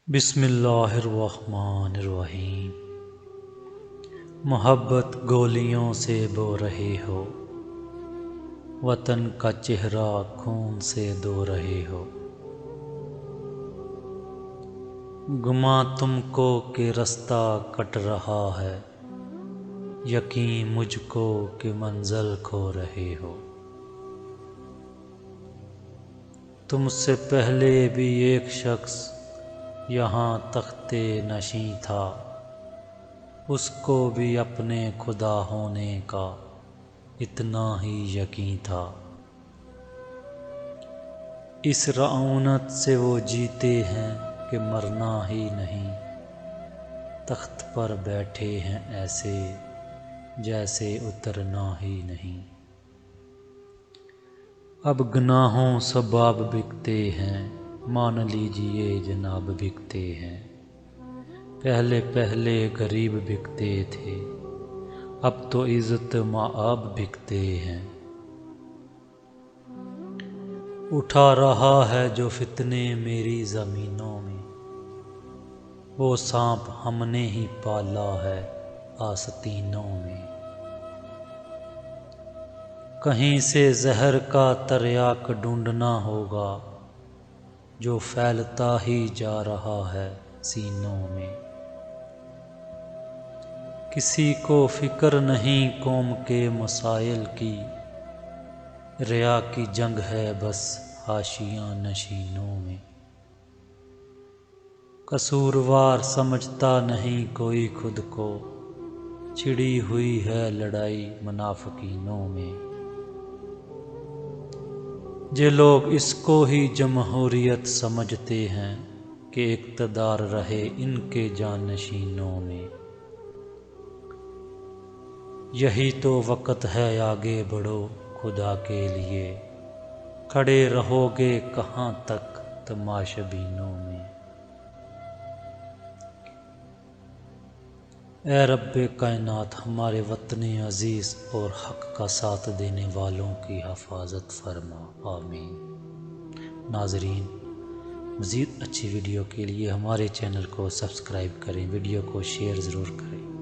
بسم اللہ الرحمن الرحیم۔ محبت گولیوں سے بو رہے ہو، وطن کا چہرہ خون سے دھو رہے ہو۔ گماں تم کو کہ رستہ کٹ رہا ہے، یقین مجھ کو کہ منزل کھو رہے ہو۔ تم سے پہلے بھی ایک شخص یہاں تخت نشین تھا، اس کو بھی اپنے خدا ہونے کا اتنا ہی یقین تھا۔ اس رعونت سے وہ جیتے ہیں کہ مرنا ہی نہیں، تخت پر بیٹھے ہیں ایسے جیسے اترنا ہی نہیں۔ اب گناہوں سباب بکتے ہیں، مان لیجئے جناب بکتے ہیں۔ پہلے پہلے غریب بکتے تھے، اب تو عزت مآب بکتے ہیں۔ اٹھا رہا ہے جو فتنے میری زمینوں میں، وہ سانپ ہم نے ہی پالا ہے آستینوں میں۔ کہیں سے زہر کا تریاق ڈھونڈنا ہوگا، جو پھیلتا ہی جا رہا ہے سینوں میں۔ کسی کو فکر نہیں قوم کے مسائل کی، ریا کی جنگ ہے بس حاشیہ نشینوں میں۔ قصوروار سمجھتا نہیں کوئی خود کو، چھڑی ہوئی ہے لڑائی منافقینوں میں۔ یہ لوگ اس کو ہی جمہوریت سمجھتے ہیں کہ اقتدار رہے ان کے جانشینوں میں۔ یہی تو وقت ہے آگے بڑھو خدا کے لیے، کھڑے رہو گے کہاں تک تماشبینوں میں۔ اے رب کائنات، ہمارے وطن عزیز اور حق کا ساتھ دینے والوں کی حفاظت فرما، آمین۔ ناظرین، مزید اچھی ویڈیو کے لیے ہمارے چینل کو سبسکرائب کریں، ویڈیو کو شیئر ضرور کریں۔